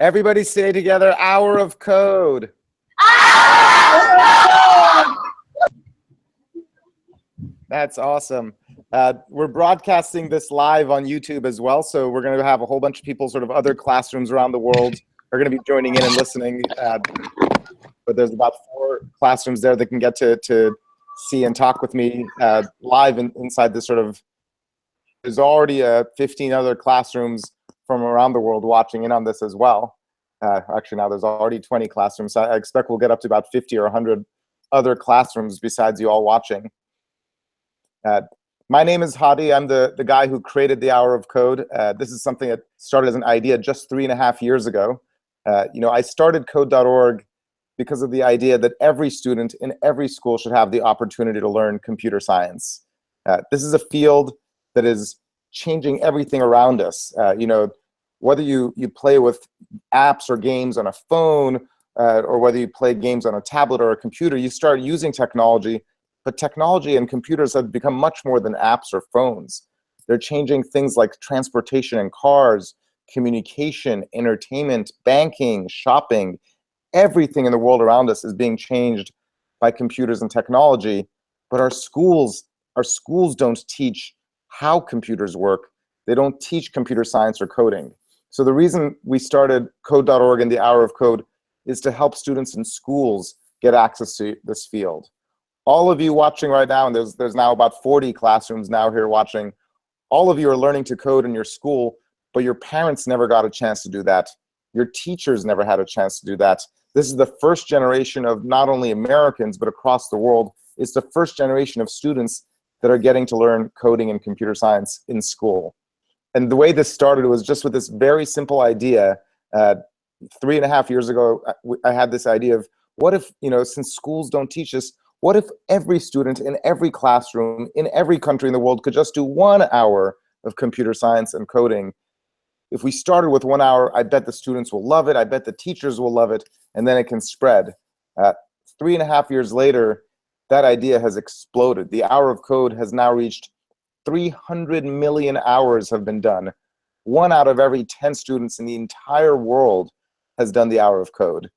Everybody say together, hour of code. That's awesome. We're broadcasting this live on YouTube as well, so we're going to have a whole bunch of people, sort of other classrooms around the world, are going to be joining in and listening. But there's about 4 classrooms there that can get to see and talk with me live inside this sort of. There's already 15 other classrooms from around the world watching in on this as well. Actually, now there's already 20 classrooms. So I expect we'll get up to about 50 or 100 other classrooms besides you all watching. My name is Hadi. I'm the guy who created the Hour of Code. This is something that started as an idea just 3.5 years ago. I started code.org because of the idea that every student in every school should have the opportunity to learn computer science. This is a field that is changing everything around us. Whether you play with apps or games on a phone, or whether you play games on a tablet or a computer, you start using technology. But technology and computers have become much more than apps or phones. They're changing things like transportation and cars, communication, entertainment, banking, shopping. Everything in the world around us is being changed by computers and technology. But our schools don't teach how computers work. They don't teach computer science or coding. So the reason we started code.org and the Hour of Code is to help students in schools get access to this field. All of you watching right now, and there's now about 40 classrooms now here watching, all of you are learning to code in your school, but your parents never got a chance to do that. Your teachers never had a chance to do that. This is the first generation of not only Americans, but across the world. It's the first generation of students that are getting to learn coding and computer science in school. And the way this started was just with this very simple idea. 3.5 years ago, I had this idea of, what if, since schools don't teach us, what if every student in every classroom in every country in the world could just do 1 hour of computer science and coding? If we started with 1 hour, I bet the students will love it. I bet the teachers will love it, and then it can spread. 3.5 years later, that idea has exploded. The Hour of Code has now reached 300 million hours have been done. 1 out of every 10 students in the entire world has done the Hour of Code.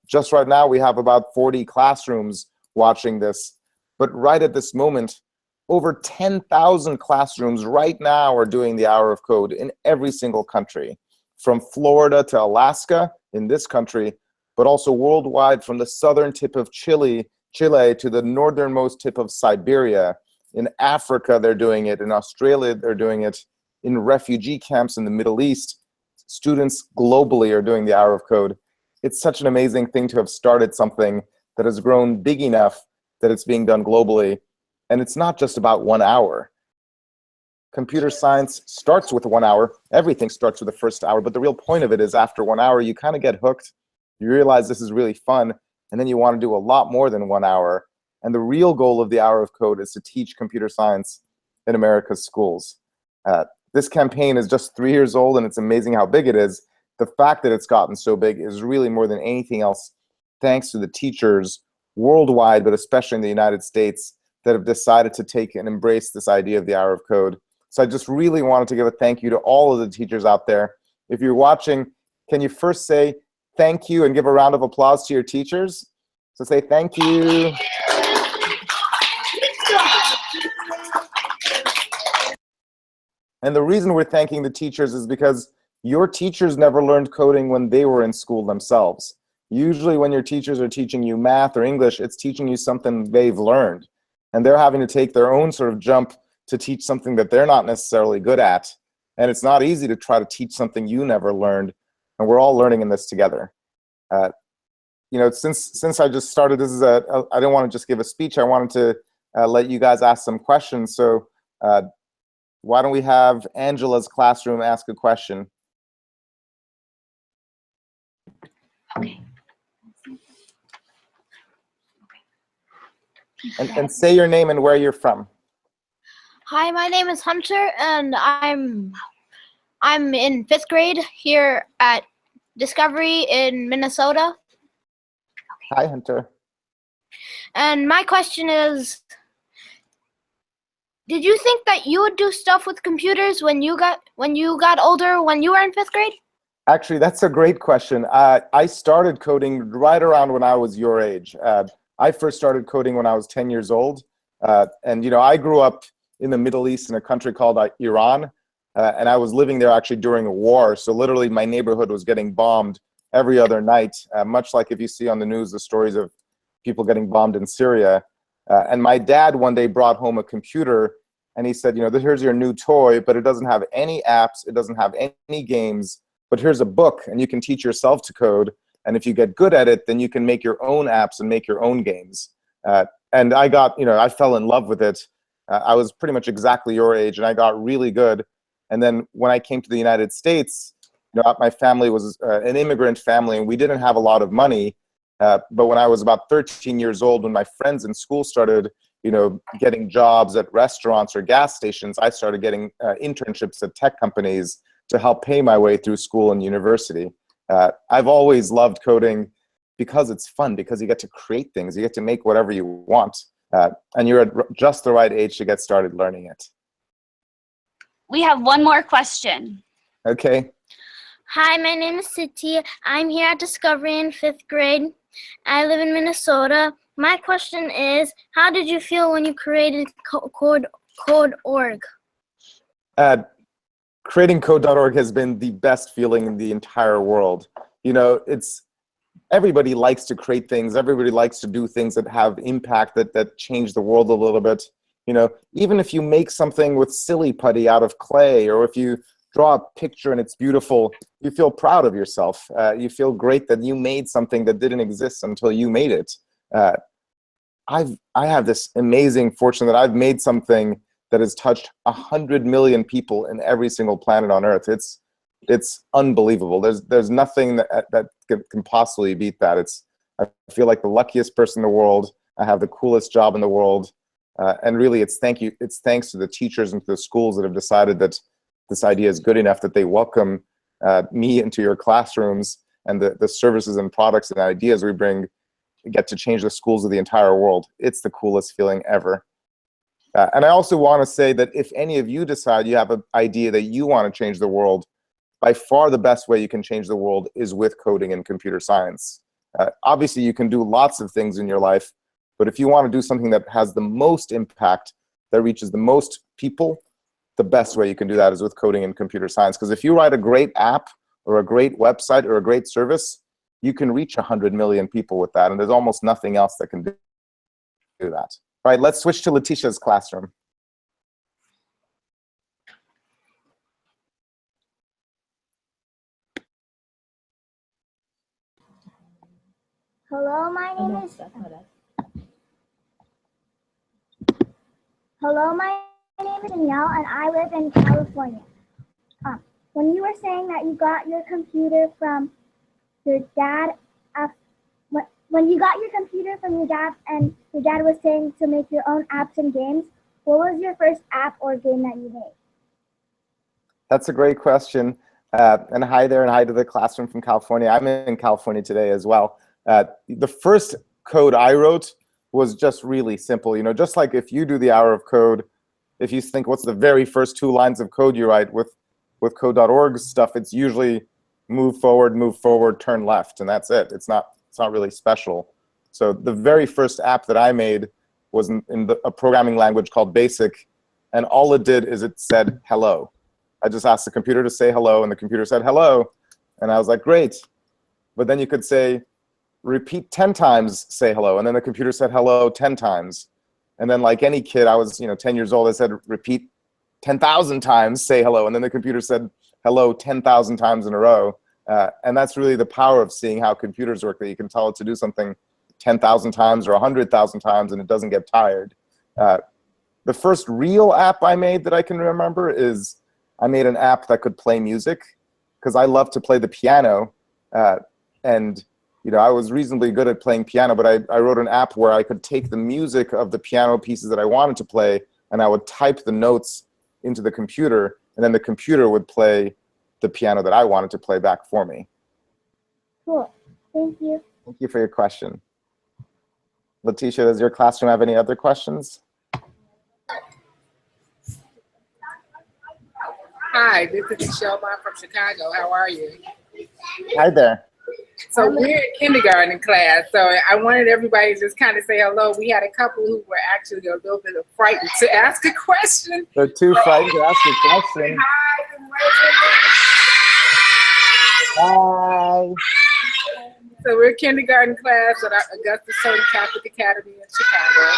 Just right now, we have about 40 classrooms watching this, but right at this moment, over 10,000 classrooms right now are doing the Hour of Code in every single country, from Florida to Alaska in this country, but also worldwide, from the southern tip of Chile to the northernmost tip of Siberia. In Africa, they're doing it. In Australia, they're doing it. In refugee camps in the Middle East, students globally are doing the Hour of Code. It's such an amazing thing to have started something that has grown big enough that it's being done globally. And it's not just about 1 hour. Computer science starts with 1 hour. Everything starts with the first hour, but the real point of it is after 1 hour, you kind of get hooked. You realize this is really fun, and then you want to do a lot more than 1 hour. And the real goal of the Hour of Code is to teach computer science in America's schools. This campaign is just 3 years old, and it's amazing how big it is. The fact that it's gotten so big is really more than anything else thanks to the teachers worldwide, but especially in the United States, that have decided to take and embrace this idea of the Hour of Code. So I just really wanted to give a thank you to all of the teachers out there. If you're watching, can you first say thank you and give a round of applause to your teachers? So say thank you. And the reason we're thanking the teachers is because your teachers never learned coding when they were in school themselves. Usually when your teachers are teaching you math or English, it's teaching you something they've learned. And they're having to take their own sort of jump to teach something that they're not necessarily good at. And it's not easy to try to teach something you never learned. And we're all learning in this together. Since I just started, I didn't want to just give a speech. I wanted to let you guys ask some questions. So why don't we have Angela's classroom ask a question? Okay. And say your name and where you're from. Hi, my name is Hunter, and I'm in 5th grade here at Discovery in Minnesota. Hi, Hunter. And my question is, did you think that you would do stuff with computers when you got older, when you were in 5th grade? Actually, that's a great question. I started coding right around when I was your age. I first started coding when I was 10 years old. And, you know, I grew up in the Middle East in a country called Iran. And I was living there actually during a war. So literally my neighborhood was getting bombed every other night, much like if you see on the news the stories of people getting bombed in Syria. And my dad one day brought home a computer and he said, you know, here's your new toy, but it doesn't have any apps, it doesn't have any games, but here's a book and you can teach yourself to code. And if you get good at it, then you can make your own apps and make your own games. And I got, you know, I fell in love with it. I was pretty much exactly your age and I got really good. And then when I came to the United States, you know, my family was an immigrant family and we didn't have a lot of money. But when I was about 13 years old, when my friends in school started, you know, getting jobs at restaurants or gas stations, I started getting internships at tech companies to help pay my way through school and university. I've always loved coding because it's fun, because you get to create things, you get to make whatever you want, and you're at just the right age to get started learning it. We have one more question. Okay. Hi, my name is Siti. I'm here at Discovery in 5th grade. I live in Minnesota. My question is, how did you feel when you created Code.org? Creating Code.org has been the best feeling in the entire world. You know, everybody likes to create things. Everybody likes to do things that have impact, that change the world a little bit. You know, even if you make something with silly putty out of clay, or if you draw a picture and it's beautiful, you feel proud of yourself. You feel great that you made something that didn't exist until you made it. I have this amazing fortune that I've made something that has touched 100 million people in every single planet on Earth. It's unbelievable. There's nothing that can possibly beat that. I feel like the luckiest person in the world. I have the coolest job in the world. And really, it's thanks to the teachers and to the schools that have decided that this idea is good enough that they welcome me into your classrooms, and the services and products and ideas we bring get to change the schools of the entire world. It's the coolest feeling ever. And I also want to say that if any of you decide you have an idea that you want to change the world, by far the best way you can change the world is with coding and computer science. Obviously, you can do lots of things in your life, but if you want to do something that has the most impact, that reaches the most people, the best way you can do that is with coding and computer science. Because if you write a great app or a great website or a great service, you can reach 100 million people with that, and there's almost nothing else that can do that. All right, let's switch to Letitia's classroom. Hello, my name is Danielle, and I live in California. When you were saying that you got your computer from your dad, when you got your computer from your dad, and your dad was saying to make your own apps and games, what was your first app or game that you made? That's a great question. And hi there, and hi to the classroom from California. I'm in California today as well. The first code I wrote was just really simple. You know, just like if you do the hour of code, if you think what's the very first 2 lines of code you write with Code.org stuff, it's usually move forward, turn left, and that's it. It's not really special. So the very first app that I made was in a programming language called BASIC, and all it did is it said hello. I just asked the computer to say hello, and the computer said hello, and I was like, great. But then you could say, repeat 10 times, say hello, and then the computer said hello 10 times. And then like any kid, I was 10 years old, I said, repeat 10,000 times, say hello, and then the computer said hello 10,000 times in a row. And that's really the power of seeing how computers work, that you can tell it to do something 10,000 times or 100,000 times and it doesn't get tired. The first real app I made that I can remember is I made an app that could play music, because I love to play the piano. And I was reasonably good at playing piano, but I wrote an app where I could take the music of the piano pieces that I wanted to play, and I would type the notes into the computer, and then the computer would play the piano that I wanted to play back for me. Cool. Thank you. Thank you for your question. Letitia, does your classroom have any other questions? Hi, this is Michelle. I'm from Chicago. How are you? Hi there. So we're in kindergarten class, so I wanted everybody to just kind of say hello. We had a couple who were actually a little bit frightened to ask a question. They're too frightened to ask a question. Hi. So we're kindergarten class at our Augusta Soda Catholic Academy in Chicago.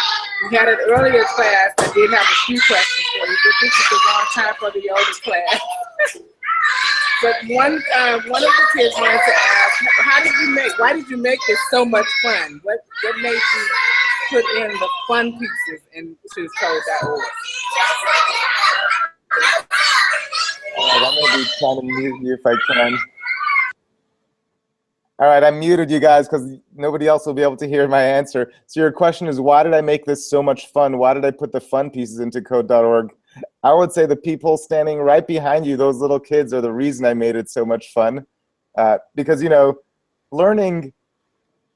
We had an earlier class that did have a few questions for you, but this is the wrong time for the older class. But one of the kids wanted to ask, why did you make this so much fun? What made you put in the fun pieces into code.org? All right, I'm going to be trying to mute you if I can. All right, I muted you guys because nobody else will be able to hear my answer. So your question is, why did I make this so much fun? Why did I put the fun pieces into code.org? I would say the people standing right behind you, those little kids, are the reason I made it so much fun. Because, you know, learning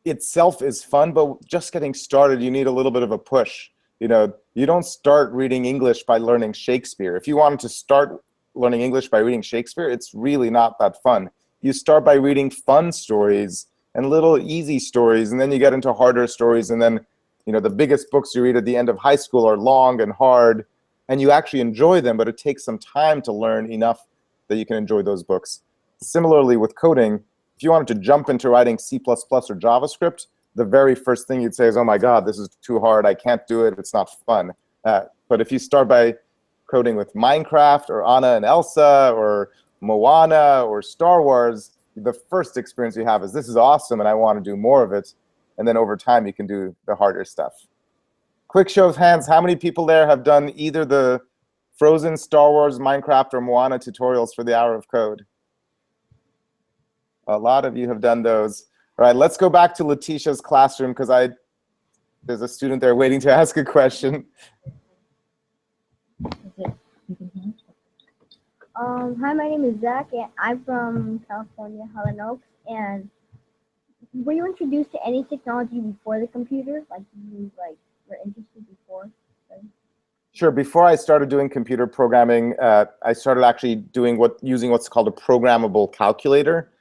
itself is fun, but just getting started, you need a little bit of a push. You know, you don't start reading English by learning Shakespeare. If you wanted to start learning English by reading Shakespeare, it's really not that fun. You start by reading fun stories and little easy stories, and then you get into harder stories, and then, you know, the biggest books you read at the end of high school are long and hard, and you actually enjoy them, but it takes some time to learn enough that you can enjoy those books. Similarly with coding, if you wanted to jump into writing C++ or JavaScript, the very first thing you'd say is, oh my God, this is too hard, I can't do it, it's not fun. But if you start by coding with Minecraft or Anna and Elsa or Moana or Star Wars, the first experience you have is, this is awesome and I want to do more of it. And then over time you can do the harder stuff. Quick show of hands, how many people there have done either the Frozen, Star Wars, Minecraft, or Moana tutorials for the Hour of Code? A lot of you have done those. All right, let's go back to Letitia's classroom because there's a student there waiting to ask a question. Hi, my name is Zach, and I'm from California, Highland Oaks. And were you introduced to any technology before the computer? Like you were interested before? Sure. Before I started doing computer programming, I started actually using what's called a programmable calculator,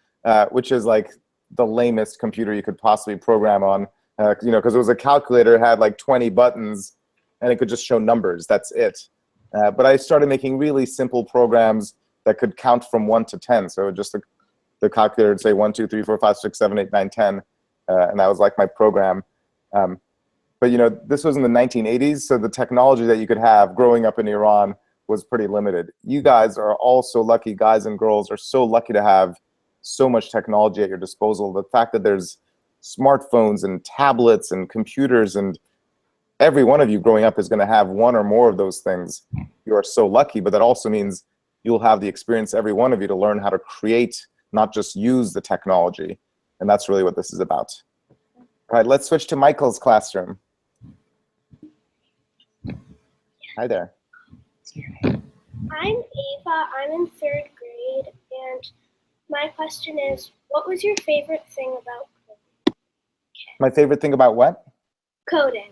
which is like the lamest computer you could possibly program on. You know, because it was a calculator, it had like 20 buttons, and it could just show numbers. That's it. But I started making really simple programs that could count from 1 to 10. So just the calculator would say 1, 2, 3, 4, 5, 6, 7, 8, 9, 10. And that was like my program. But you know, this was in the 1980s, so the technology that you could have growing up in Iran was pretty limited. You guys are all so lucky, guys and girls are so lucky to have so much technology at your disposal. The fact that there's smartphones and tablets and computers, and every one of you growing up is going to have one or more of those things. You are so lucky, but that also means you'll have the experience, every one of you, to learn how to create, not just use the technology. And that's really what this is about. All right, let's switch to Michael's classroom. Hi there. I'm Ava. I'm in 3rd grade, and my question is, what was your favorite thing about coding? My favorite thing about what? Coding.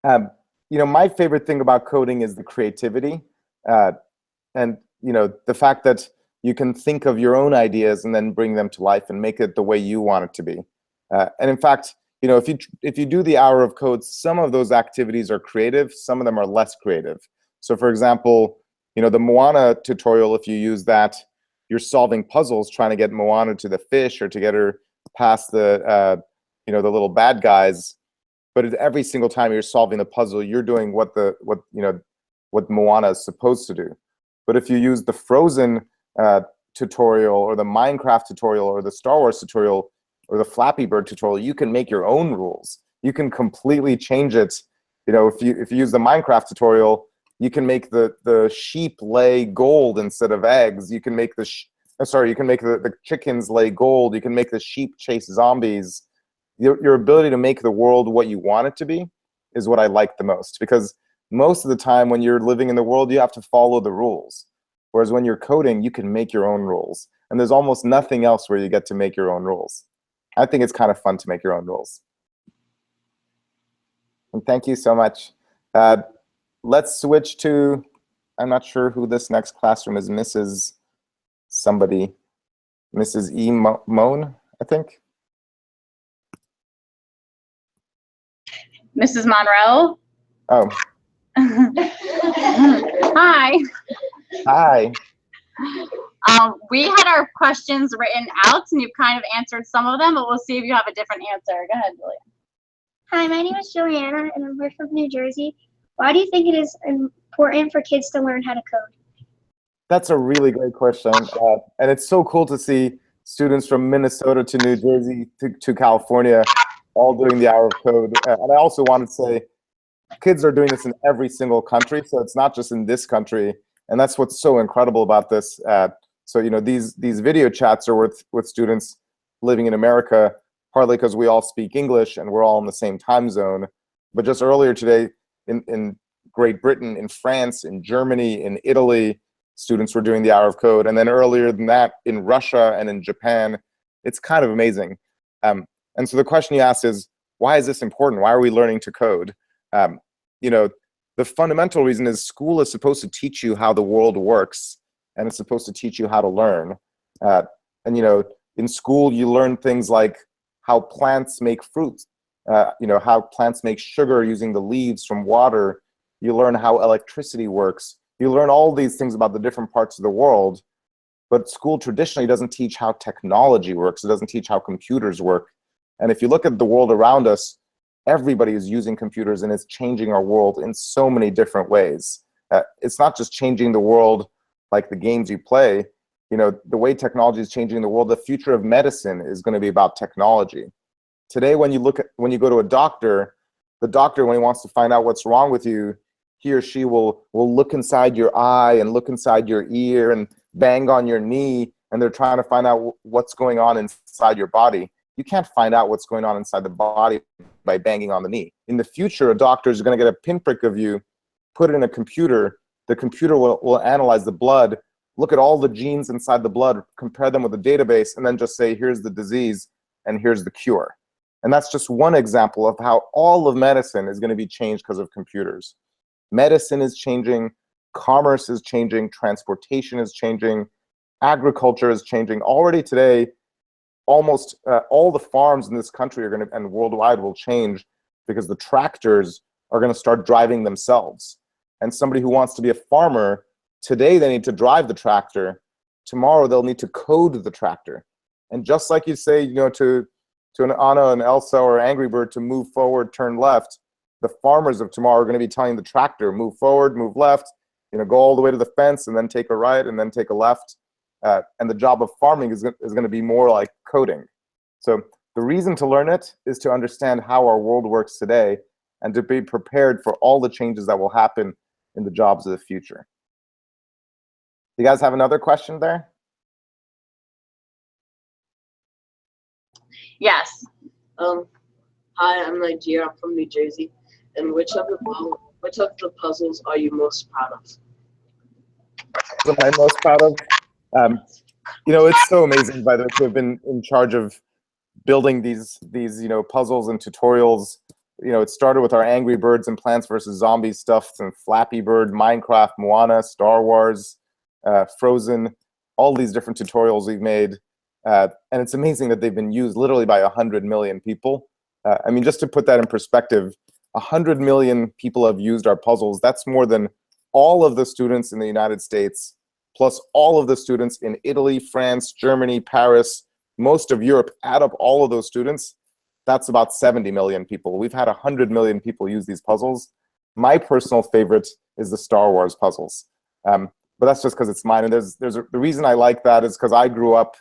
You know, my favorite thing about coding is the creativity, and you know, the fact that you can think of your own ideas and then bring them to life and make it the way you want it to be. And in fact, you know, if you do the Hour of Code, some of those activities are creative, some of them are less creative. So for example, you know, the Moana tutorial, if you use that, you're solving puzzles trying to get Moana to the fish or to get her past the you know, the little bad guys. But every single time you're solving the puzzle, you're doing what Moana is supposed to do. But if you use the Frozen tutorial or the Minecraft tutorial or the Star Wars tutorial or the Flappy Bird tutorial, you can make your own rules. You can completely change it. You know, if you use the Minecraft tutorial, you can make the sheep lay gold instead of eggs. You can make the chickens lay gold. You can make the sheep chase zombies. Your ability to make the world what you want it to be is what I like the most, because most of the time when you're living in the world, you have to follow the rules. Whereas when you're coding, you can make your own rules. And there's almost nothing else where you get to make your own rules. I think it's kind of fun to make your own rules. And thank you so much. Let's switch to, I'm not sure who this next classroom is, Mrs. somebody. Mrs. E. Moan, I think. Mrs. Monroe. Oh, Hi. hi. We had our questions written out, and you've kind of answered some of them, but we'll see if you have a different answer. Go ahead, Julia. Hi, my name is Joanna, and we're from New Jersey. Why do you think it is important for kids to learn how to code? That's a really great question. And it's so cool to see students from Minnesota to New Jersey to California all doing the Hour of Code. And I also want to say kids are doing this in every single country, so it's not just in this country. And that's what's so incredible about this. So, you know, these video chats are with students living in America, partly because we all speak English and we're all in the same time zone. But just earlier today in Great Britain, in France, in Germany, in Italy, students were doing the Hour of Code. And then earlier than that, in Russia and in Japan. It's kind of amazing. And so the question you asked is, why is this important? Why are we learning to code? You know, the fundamental reason is school is supposed to teach you how the world works, and it's supposed to teach you how to learn. And you know, in school you learn things like how plants make fruit, you know, how plants make sugar using the leaves from water. You learn how electricity works. You learn all these things about the different parts of the world, but school traditionally doesn't teach how technology works. It doesn't teach how computers work. And if you look at the world around us, everybody is using computers, and it's changing our world in so many different ways. It's not just changing the world like the games you play. You know, the way technology is changing the world, the future of medicine is going to be about technology. Today, when you go to a doctor, the doctor, when he wants to find out what's wrong with you, he or she will look inside your eye and look inside your ear and bang on your knee, and they're trying to find out what's going on inside your body. You can't find out what's going on inside the body by banging on the knee. In the future, a doctor is going to get a pinprick of you, put it in a computer. The computer will analyze the blood, look at all the genes inside the blood, compare them with a database, and then just say, here's the disease and here's the cure. And that's just one example of how all of medicine is going to be changed because of computers. Medicine is changing, commerce is changing, transportation is changing, agriculture is changing. Already today, almost all the farms in this country are going to, and worldwide, will change because the tractors are going to start driving themselves. And somebody who wants to be a farmer, today they need to drive the tractor. Tomorrow they'll need to code the tractor. And just like you say, you know, to an Anna and Elsa or Angry Bird to move forward, turn left, the farmers of tomorrow are going to be telling the tractor, move forward, move left, you know, go all the way to the fence and then take a right and then take a left. And the job of farming is going to be more like coding. So the reason to learn it is to understand how our world works today and to be prepared for all the changes that will happen in the jobs of the future. You guys have another question there? Yes. Hi, I'm Nigeria. I'm from New Jersey. And which of the puzzles are you most proud of? What am I most proud of? You know, it's so amazing, by the way, to have been in charge of building these you know, puzzles and tutorials. You know, it started with our Angry Birds and Plants vs. Zombies stuff, and Flappy Bird, Minecraft, Moana, Star Wars, Frozen, all these different tutorials we've made. And it's amazing that they've been used literally by 100 million people. I mean, just to put that in perspective, 100 million people have used our puzzles. That's more than all of the students in the United States, plus all of the students in Italy, France, Germany, Paris, most of Europe. Add up all of those students, that's about 70 million people. We've had 100 million people use these puzzles. My personal favorite is the Star Wars puzzles. But that's just because it's mine. And the reason I like that is because I grew up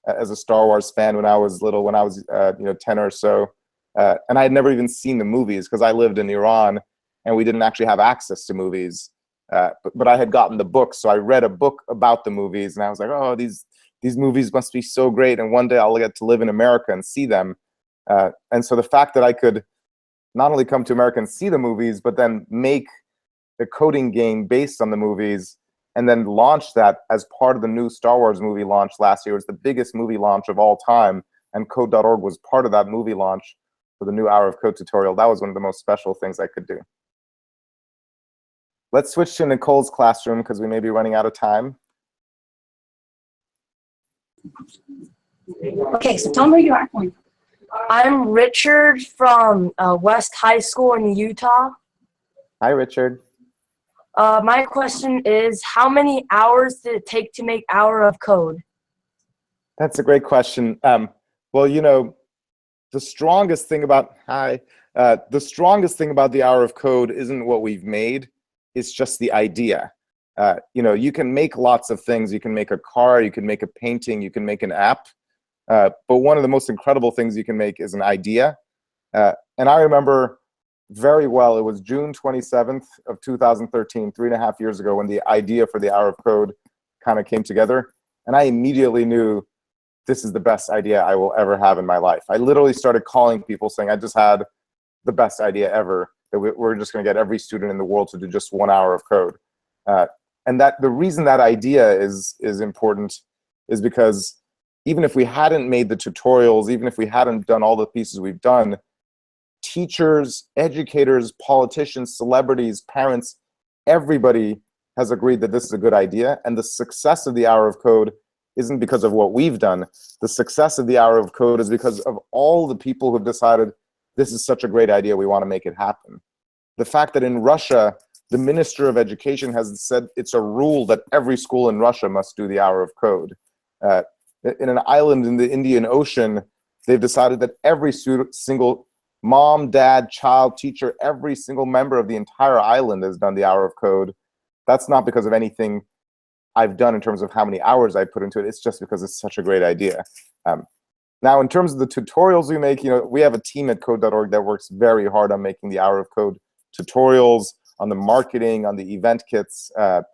as a Star Wars fan when I was little, when I was you know, 10 or so. And I had never even seen the movies because I lived in Iran and we didn't actually have access to movies. But I had gotten the book, so I read a book about the movies, and I was like, oh, these movies must be so great, and one day I'll get to live in America and see them. And so the fact that I could not only come to America and see the movies, but then make a coding game based on the movies, and then launch that as part of the new Star Wars movie launch last year. It was the biggest movie launch of all time, and Code.org was part of that movie launch for the new Hour of Code tutorial. That was one of the most special things I could do. Let's switch to Nicole's classroom because we may be running out of time. Okay, so tell me where you are. I'm Richard from West High School in Utah. Hi, Richard. My question is, how many hours did it take to make Hour of Code? That's a great question. Well, you know, the strongest thing about the strongest thing about the Hour of Code isn't what we've made. It's just the idea. You know, you can make lots of things. You can make a car. You can make a painting. You can make an app. But one of the most incredible things you can make is an idea. And I remember very well, it was June 27th of 2013, 3.5 years ago, when the idea for the Hour of Code kind of came together. And I immediately knew this is the best idea I will ever have in my life. I literally started calling people saying, I just had the best idea ever, that we're just going to get every student in the world to do just 1 hour of code. And that the reason that idea is important is because even if we hadn't made the tutorials, even if we hadn't done all the pieces we've done, teachers, educators, politicians, celebrities, parents, everybody has agreed that this is a good idea. And the success of the Hour of Code isn't because of what we've done. The success of the Hour of Code is because of all the people who've decided this is such a great idea, we want to make it happen. The fact that in Russia, the Minister of Education has said it's a rule that every school in Russia must do the Hour of Code. In an island in the Indian Ocean, they've decided that every single mom, dad, child, teacher, every single member of the entire island has done the Hour of Code. That's not because of anything I've done in terms of how many hours I put into it. It's just because it's such a great idea. Now, in terms of the tutorials we make, you know, we have a team at code.org that works very hard on making the Hour of Code tutorials, on the marketing, on the event kits. And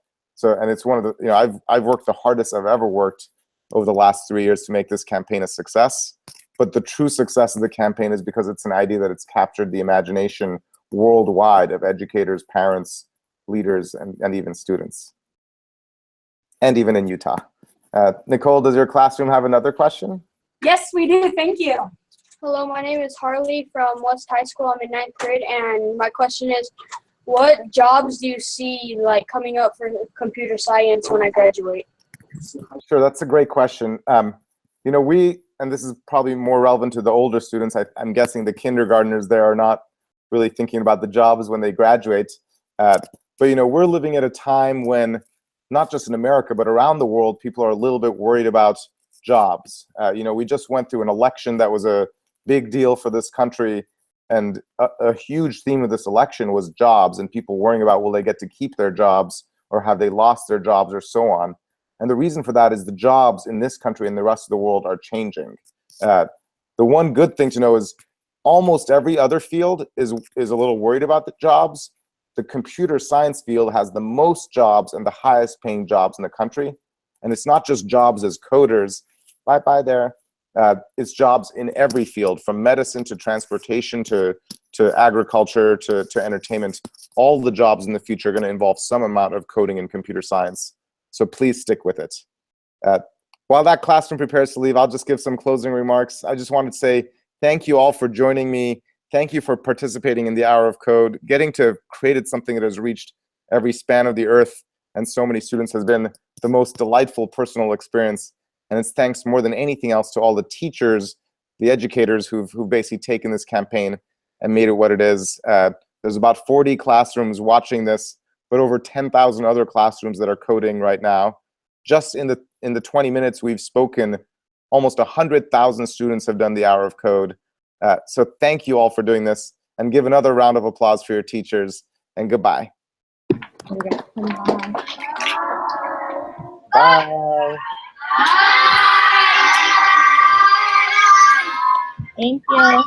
it's one of the, you know, I've worked the hardest I've ever worked over the last 3 years to make this campaign a success. But the true success of the campaign is because it's an idea that it's captured the imagination worldwide of educators, parents, leaders, and even students. And even in Utah. Nicole, does your classroom have another question? Yes, we do. Thank you. Hello, my name is Harley from West High School. I'm in 9th grade, and my question is, what jobs do you see like coming up for computer science when I graduate? Sure, that's a great question. You know, and this is probably more relevant to the older students, I'm guessing the kindergartners there are not really thinking about the jobs when they graduate. But, you know, we're living at a time when, not just in America, but around the world, people are a little bit worried about jobs. You know, we just went through an election that was a big deal for this country, and a huge theme of this election was jobs and people worrying about, will they get to keep their jobs or have they lost their jobs or so on. And the reason for that is the jobs in this country and the rest of the world are changing. The one good thing to know is almost every other field is a little worried about the jobs. The computer science field has the most jobs and the highest paying jobs in the country. And it's not just jobs as coders. Bye there. It's jobs in every field, from medicine to transportation to agriculture to entertainment. All the jobs in the future are going to involve some amount of coding and computer science. So please stick with it. While that classroom prepares to leave, I'll just give some closing remarks. I just wanted to say thank you all for joining me. Thank you for participating in the Hour of Code. Getting to create something that has reached every span of the earth and so many students has been the most delightful personal experience. And it's thanks more than anything else to all the teachers, the educators who've basically taken this campaign and made it what it is. There's about 40 classrooms watching this, but over 10,000 other classrooms that are coding right now. Just in the 20 minutes we've spoken, almost 100,000 students have done the Hour of Code. So thank you all for doing this, and give another round of applause for your teachers, and goodbye. Bye. Thank you.